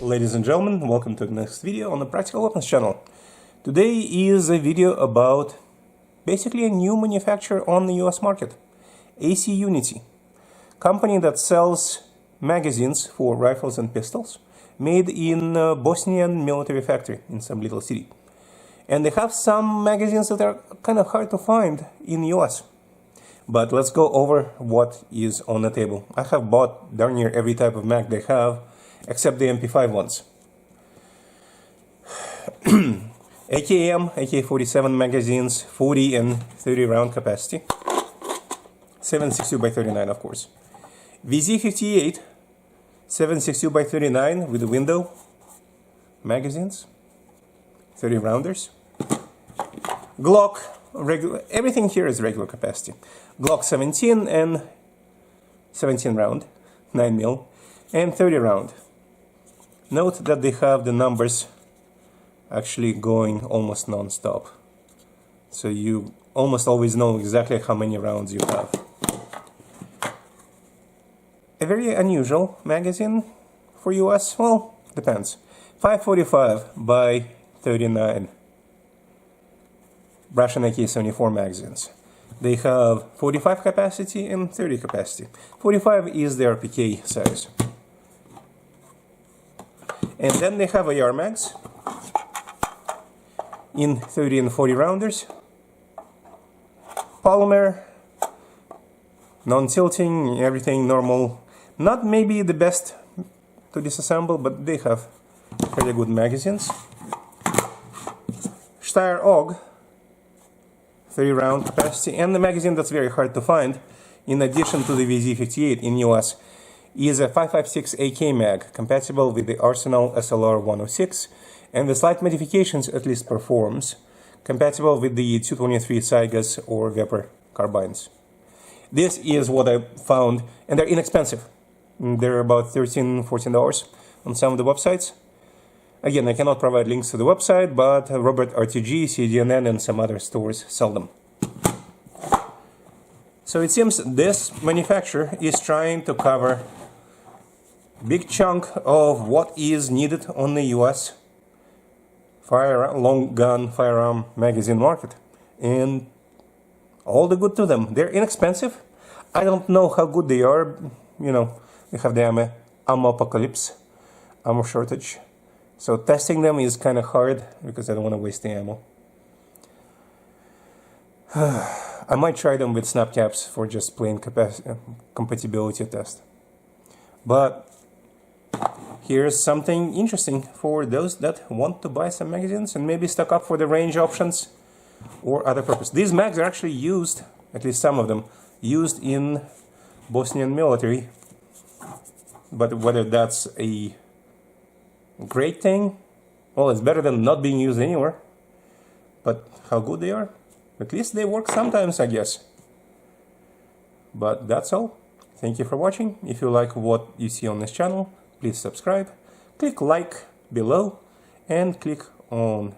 Ladies and gentlemen, welcome to the next video on the Practical Weapons channel. Today is a video about basically a new manufacturer on the US market, AC Unity, company that sells magazines for rifles and pistols made in Bosnian military factory in some little city. And they have some magazines that are kind of hard to find in the US. But let's go over what is on the table. I have bought darn near every type of mag they have, except the MP5 ones. AKM, AK-47 magazines, 40 and 30 round capacity. 7.62x39, of course. VZ58, 7.62x39 with a window magazines, 30 rounders. Glock, regular, everything here is regular capacity. Glock 17 and 17 round, 9mm, and 30 round. Note that they have the numbers actually going almost non-stop, so you almost always know exactly how many rounds you have. A very unusual magazine for US, well, depends. 5.45x39 Russian AK-74 magazines. They have 45 capacity and 30 capacity. 45 is their PK size. And then they have AR mags in 30 and 40 rounders. Polymer, non-tilting, everything normal. Not maybe the best to disassemble, but they have pretty good magazines. Steyr AUG, 30 round capacity, and the magazine that's very hard to find, in addition to the VZ58 in US, is a 5.56 AK mag, compatible with the Arsenal SLR-106, and with slight modifications at least performs, compatible with the 223 Sagas or Vepr carbines. This is what I found, and they're inexpensive. They're about $13–14 on some of the websites. Again, I cannot provide links to the website, but Robert RTG, CDNN, and some other stores sell them. So it seems this manufacturer is trying to cover a big chunk of what is needed on the US long gun firearm magazine market. And all the good to them. They're inexpensive. I don't know how good they are. You know, we have the ammo apocalypse, ammo shortage. So testing them is kind of hard because I don't want to waste the ammo. I might try them with snap caps for just plain compatibility test. But here's something interesting for those that want to buy some magazines and maybe stock up for the range options or other purpose. These mags are actually used, at least some of them, used in Bosnian military. But whether that's a great thing, well, it's better than not being used anywhere. But how good they are? At least they work sometimes, I guess. But that's all. Thank you for watching. If you like what you see on this channel, please subscribe, click like below, and click on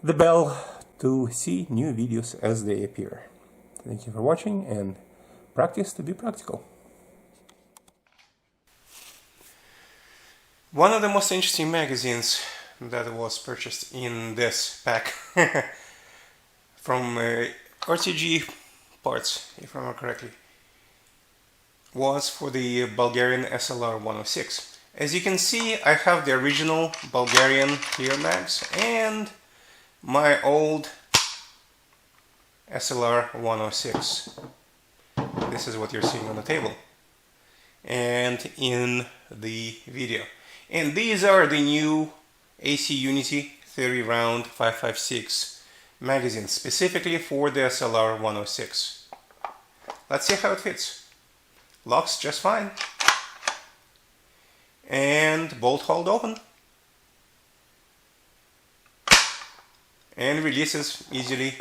the bell to see new videos as they appear. Thank you for watching, and practice to be practical. One of the most interesting magazines that was purchased in this pack from RTG parts, if I remember correctly, was for the Bulgarian SLR-106. As you can see, I have the original Bulgarian clear mags and my old SLR-106. This is what you're seeing on the table and in the video. And these are the new AC Unity 30 round 5.56 magazines, specifically for the SLR-106. Let's see how it fits. Locks just fine. And bolt hold open. And releases easily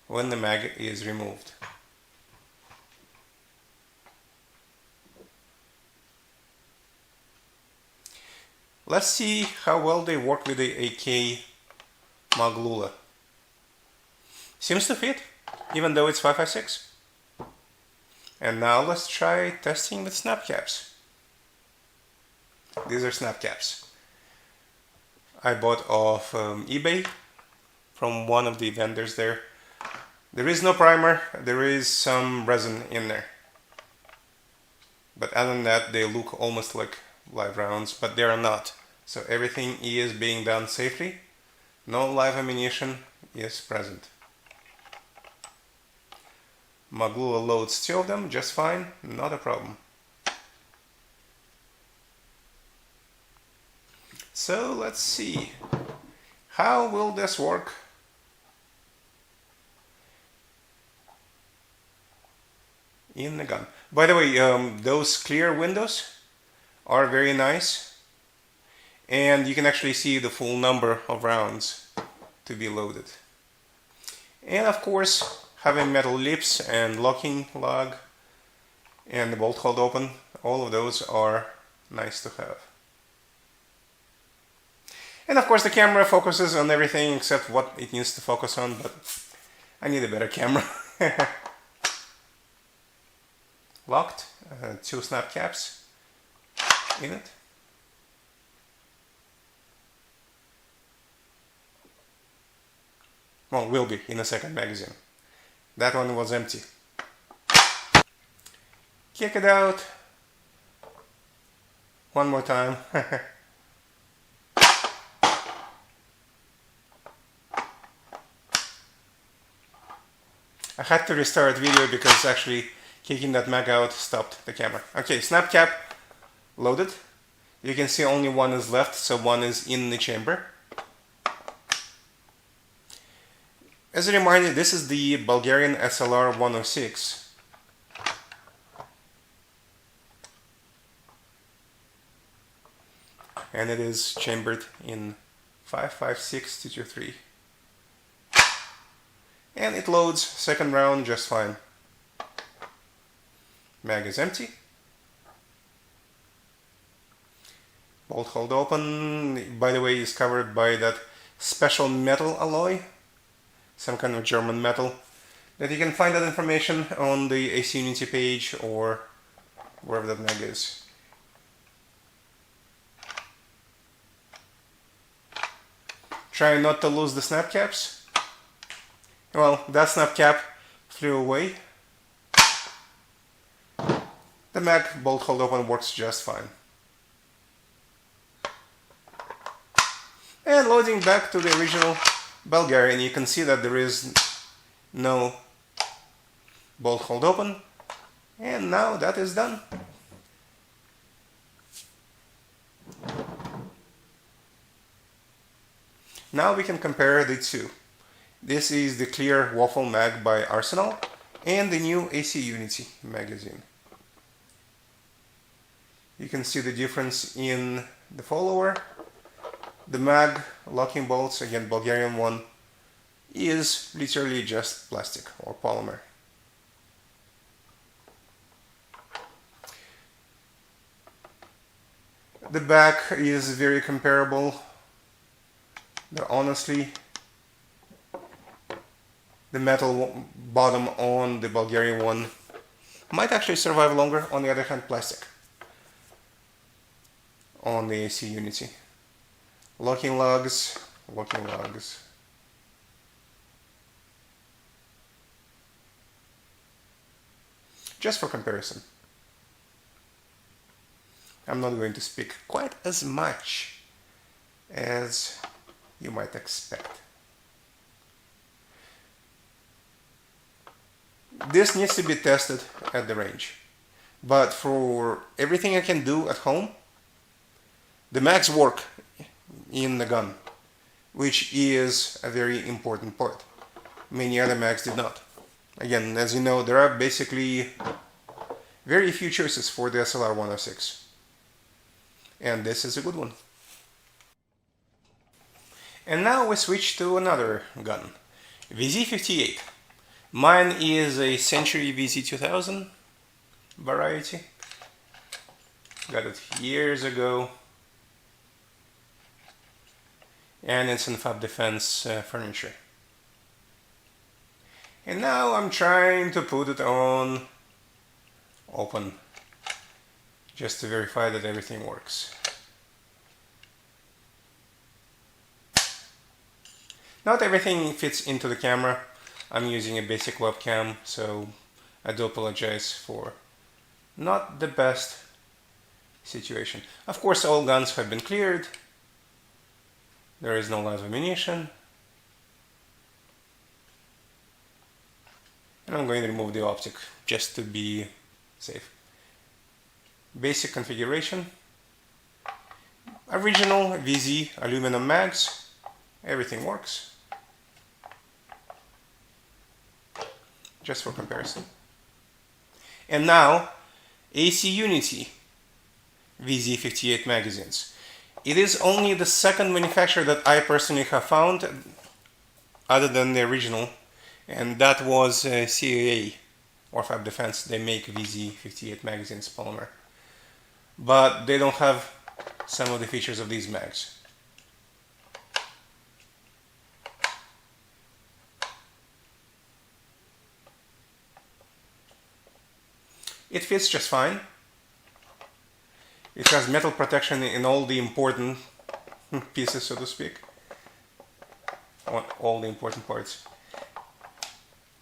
when the mag is removed. Let's see how well they work with the AK Maglula. Seems to fit, even though it's 5.56. And now let's try testing with snap caps. These are snap caps. I bought off eBay from one of the vendors there. There is no primer, there is some resin in there. But other than that, they look almost like live rounds, but they are not. So everything is being done safely. No live ammunition is present. Magula loads 2 of them just fine, not a problem. So let's see, how will this work? In the gun. By the way, those clear windows are very nice, and you can actually see the full number of rounds to be loaded. And of course, having metal lips and locking lug and the bolt hold open, all of those are nice to have. And of course the camera focuses on everything except what it needs to focus on, but I need a better camera. Locked, 2 snap caps in it. Well, will be in a second magazine. That one was empty. Kick it out. One more time. I had to restart video because actually kicking that mag out stopped the camera. Okay, snap cap loaded. You can see only one is left, so one is in the chamber. As a reminder, this is the Bulgarian SLR-106. And it is chambered in 5.56-223. And it loads second round just fine. Mag is empty. Bolt hold open, by the way, is covered by that special metal alloy. Some kind of German metal. That you can find that information on the AC Unity page or wherever that mag is. Try not to lose the snap caps. Well, that snap cap flew away. The mag bolt hold open works just fine. And loading back to the original Bulgarian, you can see that there is no bolt hold open. And now that is done. Now we can compare the two. This is the clear waffle mag by Arsenal and the new AC Unity magazine. You can see the difference in the follower. The mag locking bolts, again Bulgarian one, is literally just plastic or polymer. The back is very comparable. But honestly, the metal bottom on the Bulgarian one might actually survive longer. On the other hand, plastic on the AC Unity. Locking lugs. Just for comparison. I'm not going to speak quite as much as you might expect. This needs to be tested at the range. But for everything I can do at home, the mags work in the gun, which is a very important part. Many other mags did not. Again, as you know, there are basically very few choices for the SLR-106. And this is a good one. And now we switch to another gun, VZ58. Mine is a Century VZ2000 variety. Got it years ago. And it's in Fab Defense furniture. And now I'm trying to put it on open, just to verify that everything works. Not everything fits into the camera. I'm using a basic webcam, so I do apologize for not the best situation. Of course, all guns have been cleared. There is no live ammunition. And I'm going to remove the optic just to be safe. Basic configuration. Original VZ aluminum mags. Everything works. Just for comparison. And now, AC Unity VZ58 magazines. It is only the second manufacturer that I personally have found, other than the original, and that was CAA, or Fab Defense. They make VZ58 magazines polymer, but they don't have some of the features of these mags. It fits just fine. It has metal protection in all the important pieces, so to speak. All the important parts.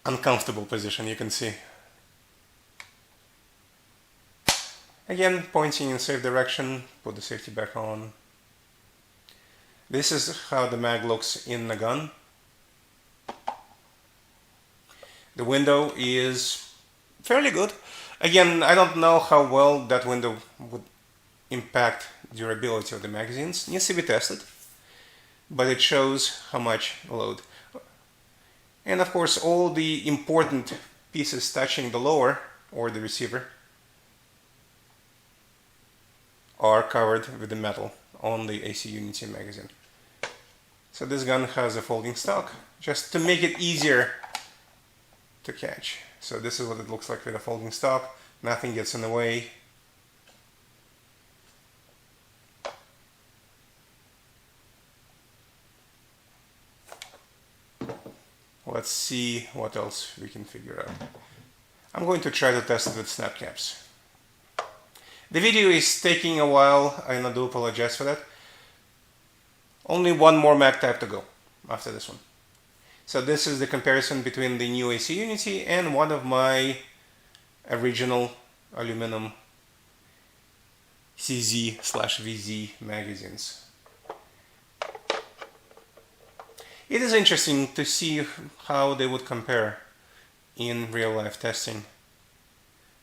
Uncomfortable position, you can see. Again, pointing in safe direction, put the safety back on. This is how the mag looks in the gun. The window is fairly good. Again, I don't know how well that window would impact durability of the magazines. Needs to be tested, but it shows how much load. And of course, all the important pieces touching the lower or the receiver are covered with the metal on the AC Unity magazine. So this gun has a folding stock just to make it easier to catch. So this is what it looks like with a folding stock. Nothing gets in the way. Let's see what else we can figure out. I'm going to try to test it with snap caps. The video is taking a while, and I do apologize for that. Only one more mag type to go after this one. So this is the comparison between the new AC Unity and one of my original aluminum CZ/VZ magazines. It is interesting to see how they would compare in real life testing.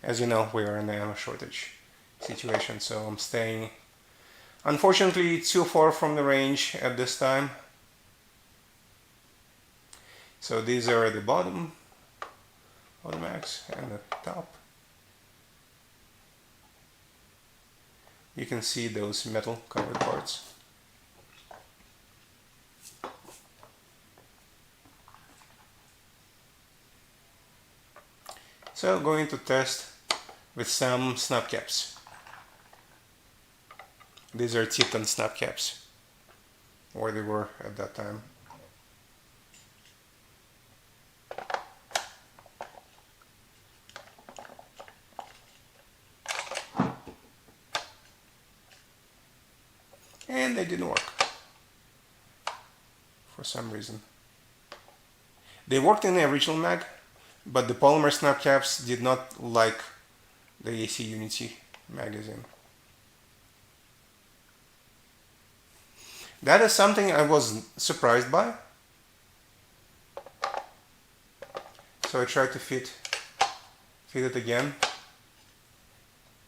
As you know, we are in an ammo shortage situation, so I'm staying, unfortunately, too far from the range at this time. So these are the bottom of the mags and the top. You can see those metal covered parts. So going to test with some snap caps. These are Titan snap caps, or they were at that time. And they didn't work for some reason. They worked in the original mag, but the polymer snap caps did not like the AC Unity magazine. That is something I was surprised by. So I tried to fit it again,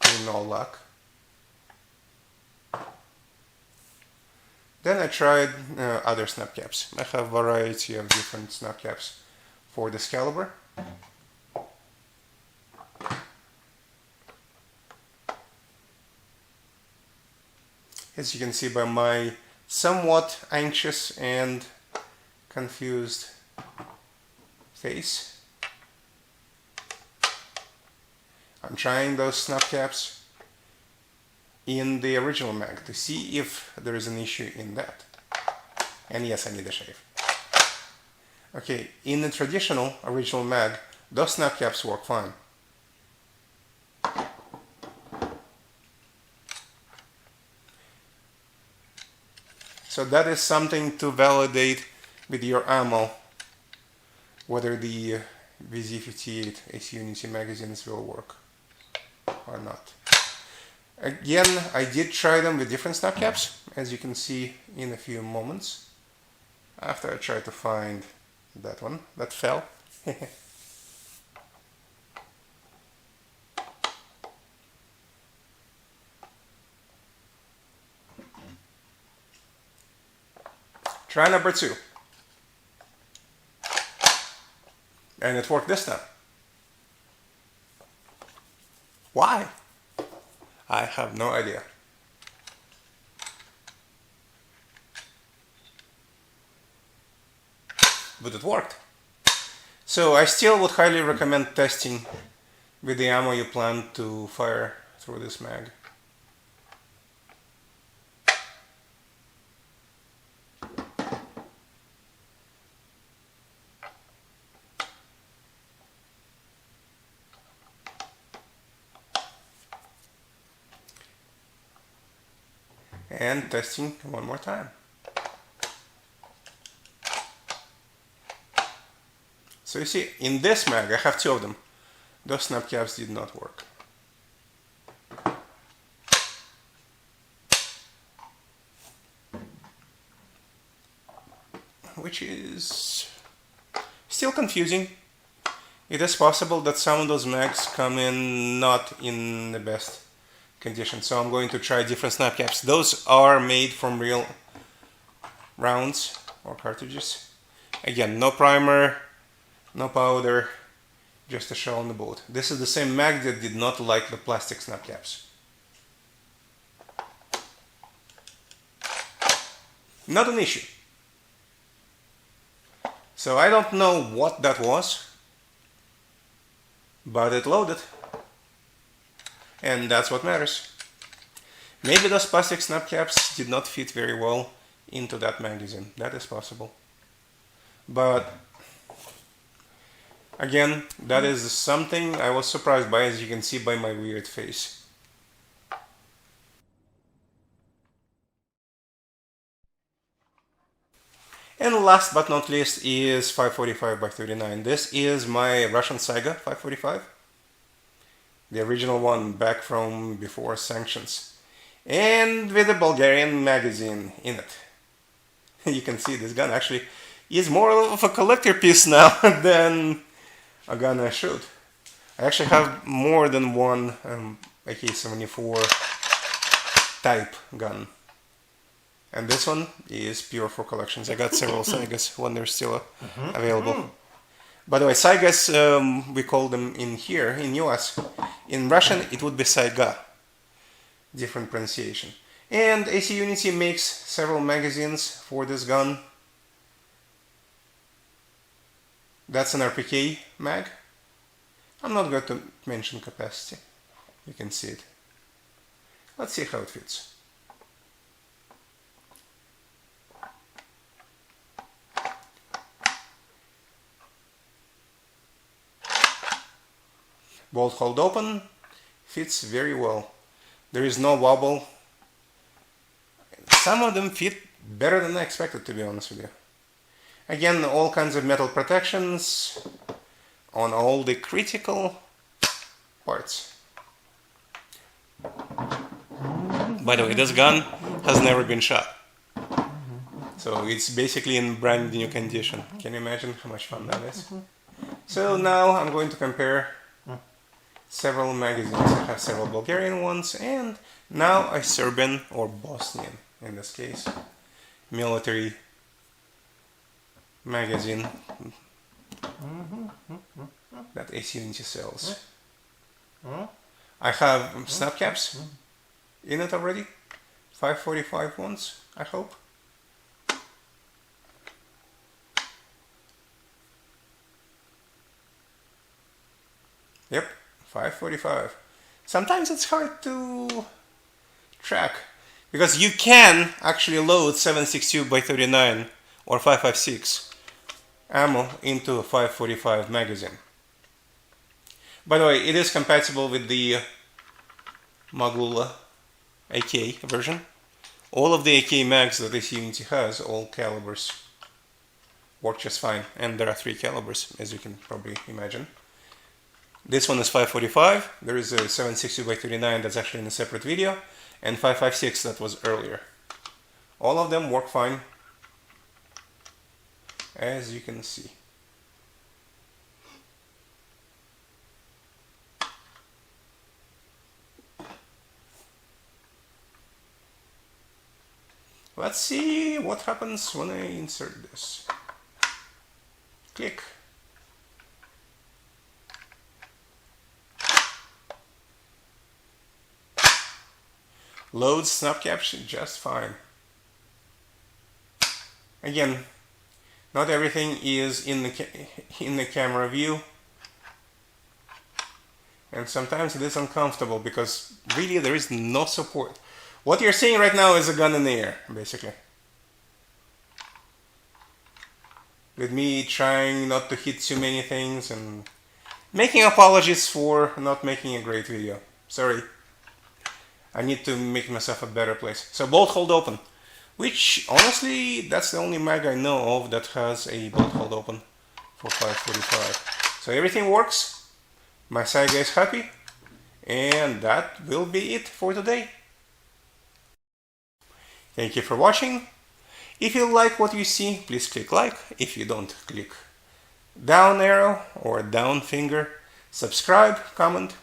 with no luck. Then I tried other snap caps. I have a variety of different snap caps for this caliber. As you can see by my somewhat anxious and confused face, I'm trying those snap caps in the original mag to see if there is an issue in that. And yes, I need a shave. Okay, in the traditional original mag, those snap caps work fine. So that is something to validate with your ammo whether the VZ58 AC Unity magazines will work or not. Again, I did try them with different snap caps, as you can see in a few moments, after I tried to find that one that fell. Try number 2. And it worked this time. Why? I have no idea. But it worked. So I still would highly recommend testing with the ammo you plan to fire through this mag. And testing one more time. So you see, in this mag, I have 2 of them. Those snap caps did not work. Which is still confusing. It is possible that some of those mags come in not in the best condition. So I'm going to try different snap caps. Those are made from real rounds or cartridges. Again, no primer, no powder, just a shell on the bullet. This is the same mag that did not like the plastic snap caps. Not an issue. So I don't know what that was, but it loaded. And that's what matters. Maybe those plastic snap caps did not fit very well into that magazine. That is possible. But again, that is something I was surprised by, as you can see by my weird face. And last but not least is 545x39. This is my Russian Saga 545. The original one back from before sanctions. And with a Bulgarian magazine in it. You can see this gun actually is more of a collector piece now than a gun I shoot. I actually have more than one AK-74 type gun. And this one is pure for collections. I got several Sagas when they're still available. By the way, Sagas, we call them in here, in US. In Russian, it would be Saga. Different pronunciation. And AC Unity makes several magazines for this gun. That's an RPK mag. I'm not going to mention capacity. You can see it. Let's see how it fits. Bolt hold open, fits very well. There is no wobble. Some of them fit better than I expected, to be honest with you. Again, all kinds of metal protections on all the critical parts. By the way, this gun has never been shot. So it's basically in brand new condition. Can you imagine how much fun that is? So now I'm going to compare several magazines. I have several Bulgarian ones and now a Serbian or Bosnian, in this case, military magazine that AC Unity sells. I have snap caps in it already, 545 ones, I hope. Yep. 545. Sometimes it's hard to track because you can actually load 7.62x39 or 5.56 ammo into a 545 magazine. By the way, it is compatible with the Magula AK version. All of the AK mags that AC Unity has, all calibers, work just fine. And there are 3 calibers, as you can probably imagine. This one is 545. There is a 760x39 that's actually in a separate video, and 556 that was earlier. All of them work fine, as you can see. Let's see what happens when I insert this. Click. Loads snap caption just fine. Again, not everything is in the camera view, and sometimes it is uncomfortable because really there is no support. What you're seeing right now is a gun in the air, basically. With me trying not to hit too many things and making apologies for not making a great video. Sorry. I need to make myself a better place. So bolt hold open, which honestly, that's the only mag I know of that has a bolt hold open for 545. So everything works. My Saga is happy, and that will be it for today. Thank you for watching. If you like what you see, please click like. If you don't, click down arrow or down finger. Subscribe, comment,